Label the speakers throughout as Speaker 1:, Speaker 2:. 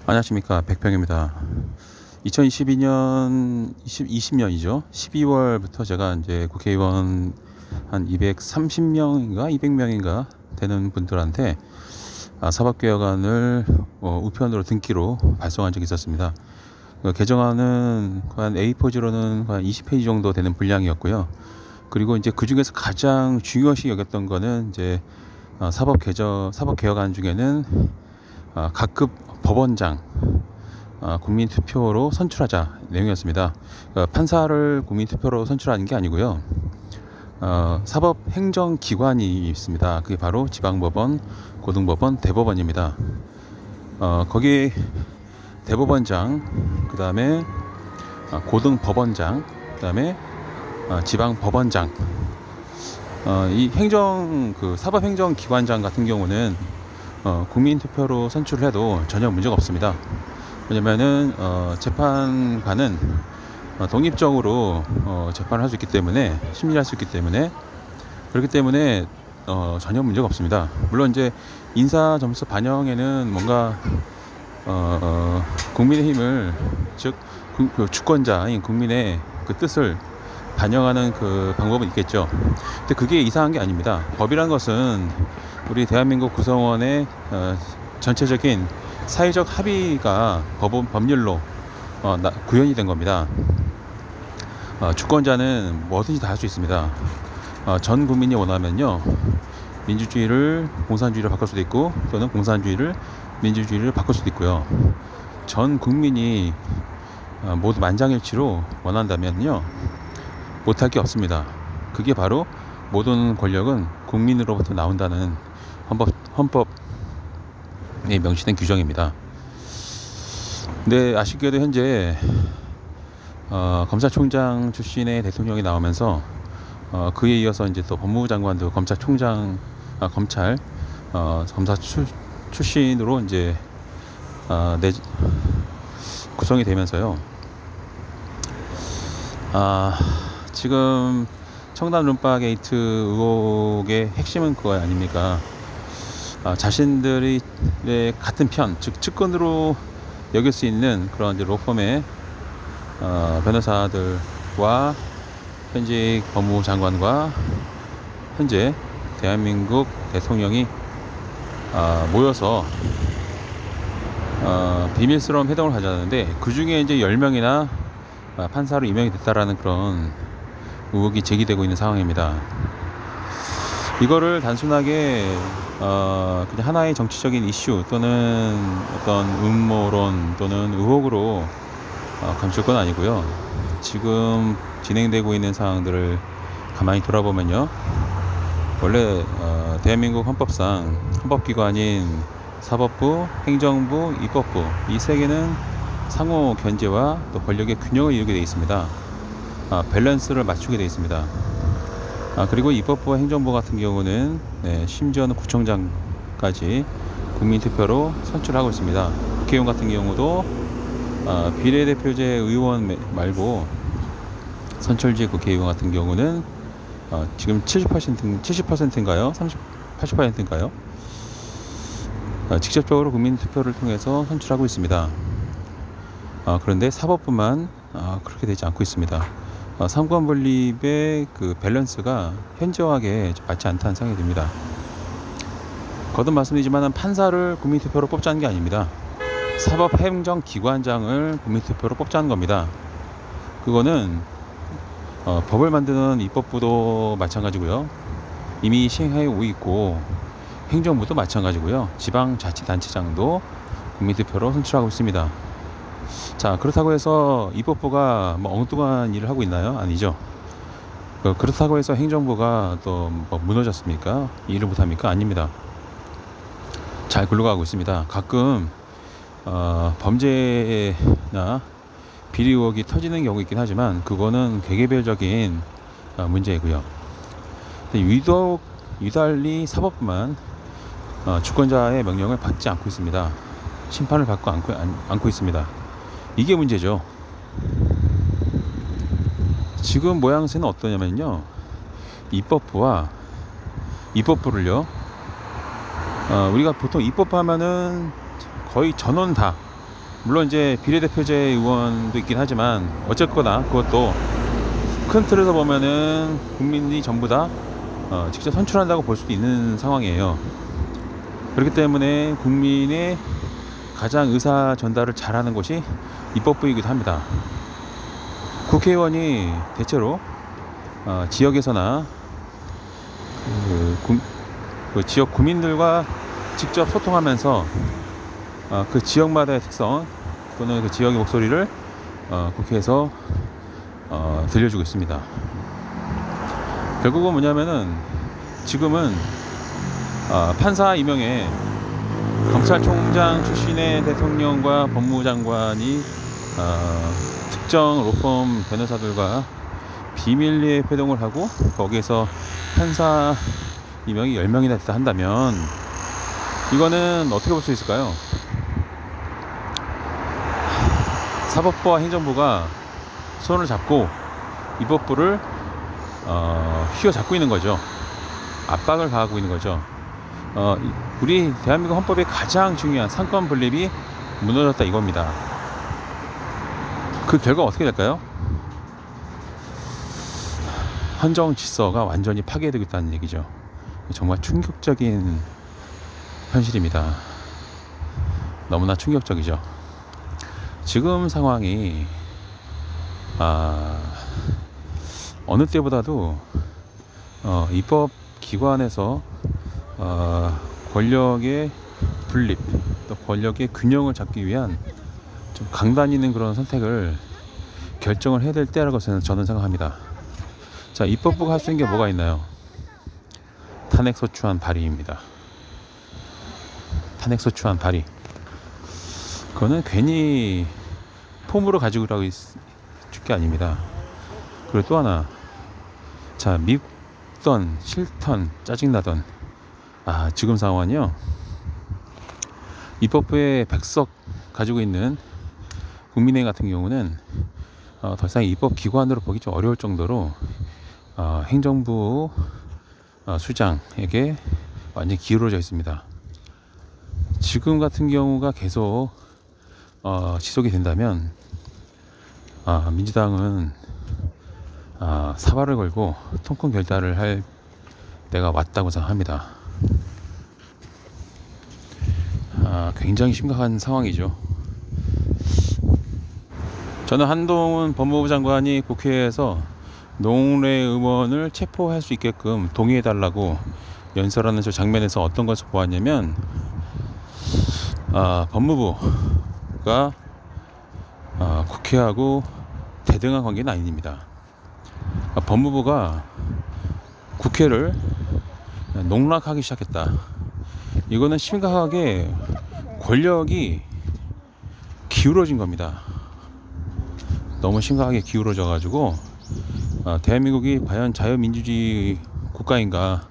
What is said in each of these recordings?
Speaker 1: 안녕하십니까, 백평입니다. 2022년 20년이죠. 12월부터 제가 이제 국회의원 한 230명인가 200명인가 되는 분들한테 사법개혁안을 우편으로 등기로 발송한 적이 있었습니다. 그 개정안은 한 A4지로는 한 20페이지 정도 되는 분량이었고요. 그리고 이제 그 중에서 가장 중요시 여겼던 거는 이제 사법개혁안 중에는 각급 법원장 국민투표로 선출하자 내용이었습니다. 판사를 국민투표로 선출하는 게 아니고요. 사법행정기관이 있습니다. 그게 바로 지방법원, 고등법원, 대법원입니다. 거기 대법원장, 그 다음에 고등법원장, 그 다음에 지방법원장, 이 사법행정기관장 같은 경우는 국민투표로 선출을 해도 전혀 문제가 없습니다. 왜냐면은 재판관은 독립적으로 재판을 할 수 있기 때문에, 심리할 수 있기 때문에, 그렇기 때문에 전혀 문제가 없습니다. 물론 이제 인사 점수 반영에는 뭔가 국민의힘을, 즉 그 주권자인 국민의 그 뜻을 반영하는 그 방법은 있겠죠. 근데 그게 이상한 게 아닙니다. 법이란 것은 우리 대한민국 구성원의 전체적인 사회적 합의가 법률로 구현이 된 겁니다. 주권자는 뭐든지 다 할 수 있습니다. 전 국민이 원하면요, 민주주의를 공산주의로 바꿀 수도 있고, 또는 공산주의를 민주주의로 바꿀 수도 있고요. 전 국민이 모두 만장일치로 원한다면요, 못할 게 없습니다. 그게 바로 모든 권력은 국민으로부터 나온다는 헌법에 명시된 규정입니다. 근데 아쉽게도 현재 검찰총장 출신의 대통령이 나오면서 그에 이어서 이제 또 법무부 장관도 검사 출신으로 이제 구성이 되면서요. 지금 청담 룸바 게이트 의혹의 핵심은 그거 아닙니까? 자신들이 같은 편, 즉 측근으로 여길 수 있는 그런 이제 로펌의 변호사들과 현직 법무부 장관과 현재 대한민국 대통령이 모여서 비밀스러운 회동을 하자는데, 그 중에 이제 10명이나 판사로 임명이 됐다라는 그런 의혹이 제기되고 있는 상황입니다. 이거를 단순하게 그냥 하나의 정치적인 이슈 또는 어떤 음모론 또는 의혹으로 감출 건 아니고요. 지금 진행되고 있는 상황들을 가만히 돌아보면요, 원래 대한민국 헌법상 헌법기관인 사법부, 행정부, 입법부, 이 세 개는 상호 견제와 또 권력의 균형을 이루게 되어 있습니다. 밸런스를 맞추게 되어 있습니다. 그리고 입법부와 행정부 같은 경우는 심지어는 구청장까지 국민투표로 선출하고 있습니다. 국회의원 같은 경우도 비례대표제 의원 말고 선출직 국회의원 같은 경우는 지금 70%인가요? 80%인가요? 직접적으로 국민투표를 통해서 선출하고 있습니다. 그런데 사법부만 그렇게 되지 않고 있습니다. 삼권 분립의 그 밸런스가 현저하게 맞지 않다는 생각이 듭니다. 거듭 말씀드리지만 판사를 국민투표로 뽑자는 게 아닙니다. 사법행정기관장을 국민투표로 뽑자는 겁니다. 그거는 법을 만드는 입법부도 마찬가지고요, 이미 시행해 오고 있고 행정부도 마찬가지고요, 지방자치단체장도 국민투표로 선출하고 있습니다. 자, 그렇다고 해서 입법부가 엉뚱한 일을 하고 있나요? 아니죠. 그렇다고 해서 행정부가 또 무너졌습니까? 일을 못합니까? 아닙니다. 잘 굴러가고 있습니다. 가끔 범죄나 비리 의혹이 터지는 경우 있긴 하지만 그거는 개개별적인 문제이고요. 유독 유달리 사법부만 주권자의 명령을 받지 않고 있습니다. 심판을 받고 않고 있습니다. 이게 문제죠. 지금 모양새는 어떠냐면요, 입법부를요, 우리가 보통 입법하면은 거의 전원 다 물론 이제 비례대표제 의원도 있긴 하지만 어쨌거나 그것도 큰 틀에서 보면은 국민이 전부 다 직접 선출한다고 볼 수도 있는 상황이에요. 그렇기 때문에 국민의 가장 의사 전달을 잘하는 것이 입법부이기도 합니다. 국회의원이 대체로 지역에서나 그 지역 구민들과 직접 소통하면서 그 지역마다의 특성 또는 그 지역의 목소리를 국회에서 들려주고 있습니다. 결국은 뭐냐면은 지금은 판사 임명에 검찰총장 출신의 대통령과 법무장관이 특정 로펌 변호사들과 비밀리에 회동을 하고 거기에서 판사 임명이 10명이나 됐다 한다면 이거는 어떻게 볼 수 있을까요? 사법부와 행정부가 손을 잡고 입법부를 휘어잡고 있는 거죠. 압박을 가하고 있는 거죠. 우리 대한민국 헌법의 가장 중요한 상권 분립이 무너졌다 이겁니다. 그 결과 어떻게 될까요? 헌정 질서가 완전히 파괴되고 있다는 얘기죠. 정말 충격적인 현실입니다. 너무나 충격적이죠. 지금 상황이 어느 때보다도 입법 기관에서 권력의 분립 또 권력의 균형을 잡기 위한 좀 강단 있는 그런 선택을 결정을 해야 될 때라고 저는 생각합니다. 자, 입법부가 할 수 있는 게 뭐가 있나요? 탄핵소추안 발의입니다. 탄핵소추안 발의. 그거는 괜히 폼으로 가지고 라고 있을 게 아닙니다. 그리고 또 하나, 자, 밉던 싫던 짜증나던 지금 상황은요, 입법부의 100석 가지고 있는 국민의힘 같은 경우는 더 이상 입법기관으로 보기 좀 어려울 정도로 행정부 수장에게 완전히 기울어져 있습니다. 지금 같은 경우가 계속 지속이 된다면 민주당은 사활을 걸고 통큰 결단을 할 때가 왔다고 생각합니다. 굉장히 심각한 상황이죠. 저는 한동훈 법무부 장관이 국회에서 노웅래 의원을 체포할 수 있게끔 동의해달라고 연설하는 저 장면에서 어떤 것을 보았냐면 법무부가 국회하고 대등한 관계는 아닙니다. 법무부가 국회를 농락하기 시작했다. 이거는 심각하게 권력이 기울어진 겁니다. 너무 심각하게 기울어져 가지고 대한민국이 과연 자유민주주의 국가인가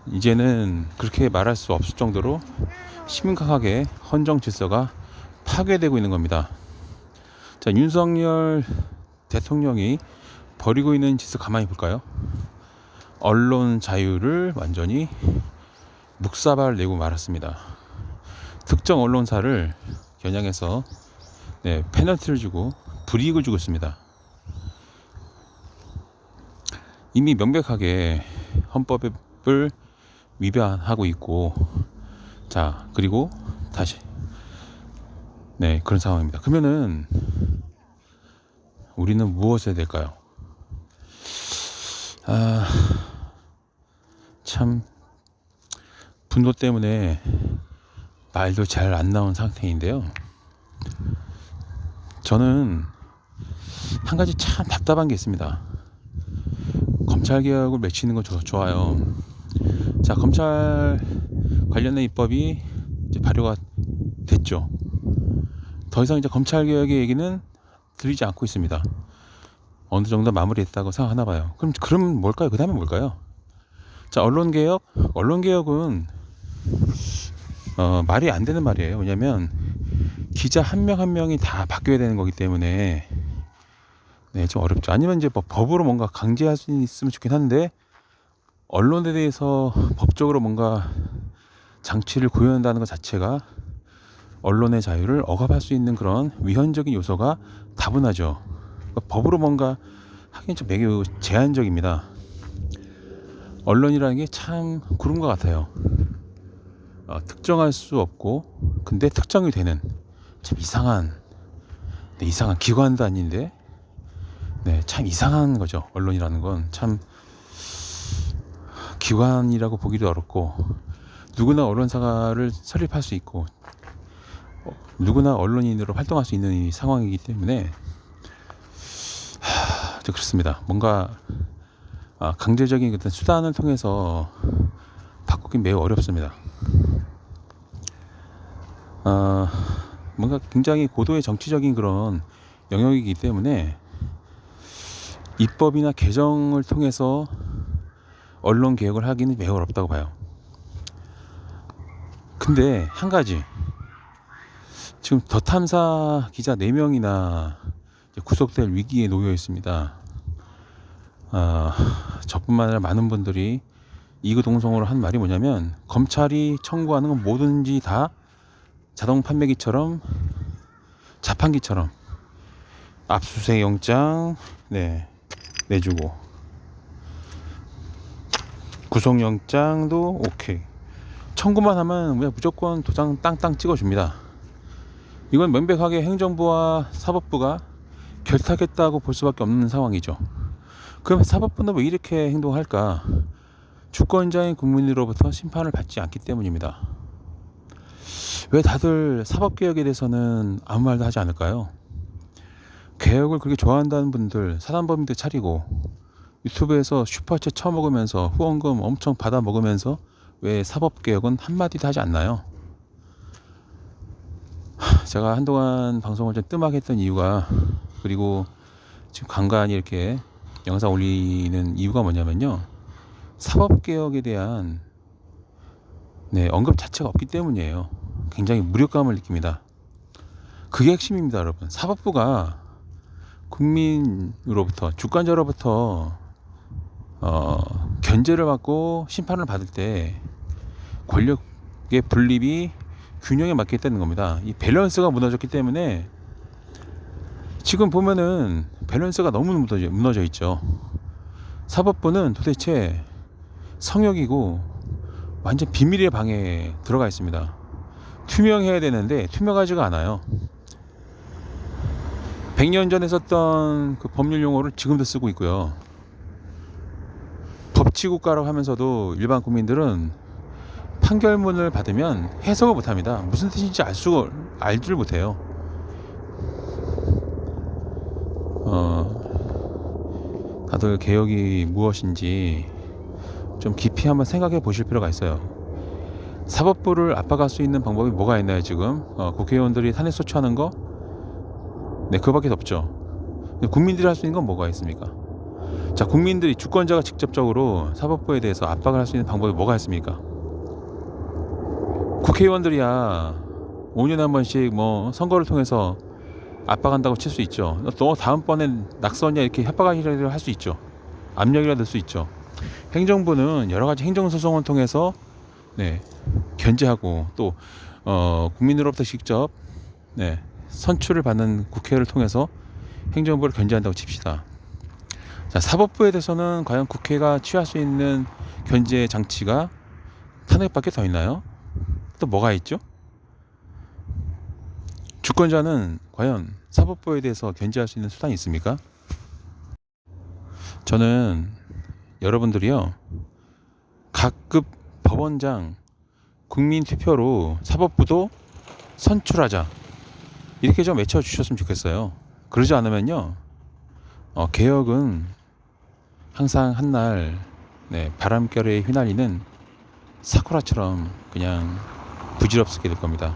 Speaker 1: 이제는 그렇게 말할 수 없을 정도로 심각하게 헌정 질서가 파괴되고 있는 겁니다. 자, 윤석열 대통령이 벌이고 있는 짓을 가만히 볼까요? 언론 자유를 완전히 묵사발 내고 말았습니다. 특정 언론사를 겨냥해서 페널티를 주고 불이익을 주고 있습니다. 이미 명백하게 헌법을 위반하고 있고, 자, 그리고 다시 그런 상황입니다. 그러면은 우리는 무엇을 해야 될까요? 참 분노 때문에 말도 잘 안 나온 상태인데요. 저는 한 가지 참 답답한 게 있습니다. 검찰개혁을 외치는 건 좋아요. 자, 검찰 관련된 입법이 이제 발효가 됐죠. 더 이상 이제 검찰개혁의 얘기는 들리지 않고 있습니다. 어느 정도 마무리했다고 생각하나 봐요. 그럼 뭘까요? 그 다음에 뭘까요? 자, 언론개혁은 말이 안 되는 말이에요. 왜냐면 기자 한 명 한 명이 다 바뀌어야 되는 거기 때문에 좀 어렵죠. 아니면 이제 법으로 뭔가 강제할 수 있으면 좋긴 한데 언론에 대해서 법적으로 뭔가 장치를 구현한다는 것 자체가 언론의 자유를 억압할 수 있는 그런 위헌적인 요소가 다분하죠. 그러니까 법으로 뭔가 하긴 좀 매우 제한적입니다. 언론이라는 게 참 구름과 같아요. 특정할 수 없고 근데 특정이 되는 참 이상한 이상한 기관도 아닌데 참 이상한 거죠. 언론이라는 건 참 기관이라고 보기도 어렵고 누구나 언론사를 설립할 수 있고 누구나 언론인으로 활동할 수 있는 이 상황이기 때문에 그렇습니다. 뭔가 강제적인 어떤 수단을 통해서 바꾸긴 매우 어렵습니다. 뭔가 굉장히 고도의 정치적인 그런 영역이기 때문에 입법이나 개정을 통해서 언론 개혁을 하기는 매우 어렵다고 봐요. 근데 한 가지, 지금 더 탐사 기자 4명이나 구속될 위기에 놓여 있습니다. 저뿐만 아니라 많은 분들이 이구동성으로 한 말이 뭐냐면, 검찰이 청구하는 건 뭐든지 다 자동 판매기처럼, 자판기처럼 압수수색 영장 내주고 구속영장도 오케이, 청구만 하면 무조건 도장 땅땅 찍어줍니다. 이건 명백하게 행정부와 사법부가 결탁했다고 볼 수밖에 없는 상황이죠. 그럼 사법부는 왜 이렇게 행동할까? 주권자인 국민으로부터 심판을 받지 않기 때문입니다. 왜 다들 사법개혁에 대해서는 아무 말도 하지 않을까요? 개혁을 그렇게 좋아한다는 분들, 사단법인들 차리고 유튜브에서 슈퍼챗 쳐먹으면서 후원금 엄청 받아 먹으면서 왜 사법개혁은 한마디도 하지 않나요? 제가 한동안 방송을 좀 뜸하게 했던 이유가, 그리고 지금 간간히 이렇게 영상 올리는 이유가 뭐냐면요, 사법개혁에 대한 언급 자체가 없기 때문이에요. 굉장히 무력감을 느낍니다. 그게 핵심입니다, 여러분. 사법부가 국민으로부터, 주권자로부터 견제를 받고 심판을 받을 때 권력의 분립이 균형에 맞게 있다는 겁니다. 이 밸런스가 무너졌기 때문에 지금 보면은 밸런스가 너무 무너져 있죠. 사법부는 도대체 성역이고 완전 비밀의 방에 들어가 있습니다. 투명해야 되는데 투명하지가 않아요. 100년 전에 썼던 그 법률 용어를 지금도 쓰고 있고요. 법치국가라고 하면서도 일반 국민들은 판결문을 받으면 해석을 못합니다. 무슨 뜻인지 알줄 못해요. 다들 개혁이 무엇인지 좀 깊이 한번 생각해 보실 필요가 있어요. 사법부를 압박할 수 있는 방법이 뭐가 있나요? 지금 국회의원들이 탄핵소추하는 거? 그거밖에 없죠. 국민들이 할 수 있는 건 뭐가 있습니까? 자, 국민들이, 주권자가 직접적으로 사법부에 대해서 압박을 할 수 있는 방법이 뭐가 있습니까? 국회의원들이야 5년에 한 번씩 선거를 통해서 압박한다고 칠 수 있죠. 너 다음번엔 낙선이야 이렇게 협박이라도 할 수 있죠. 압력이라도 될 수 있죠. 행정부는 여러 가지 행정소송을 통해서 견제하고 또 국민으로부터 직접 선출을 받는 국회를 통해서 행정부를 견제한다고 칩시다. 자, 사법부에 대해서는 과연 국회가 취할 수 있는 견제 장치가 탄핵밖에 더 있나요? 또 뭐가 있죠? 주권자는 과연 사법부에 대해서 견제할 수 있는 수단이 있습니까? 저는 여러분들이요, 각급 법원장 국민 투표로 사법부도 선출하자, 이렇게 좀 외쳐주셨으면 좋겠어요. 그러지 않으면요, 개혁은 항상 한날 바람결에 휘날리는 사쿠라처럼 그냥 부질없게 될 겁니다.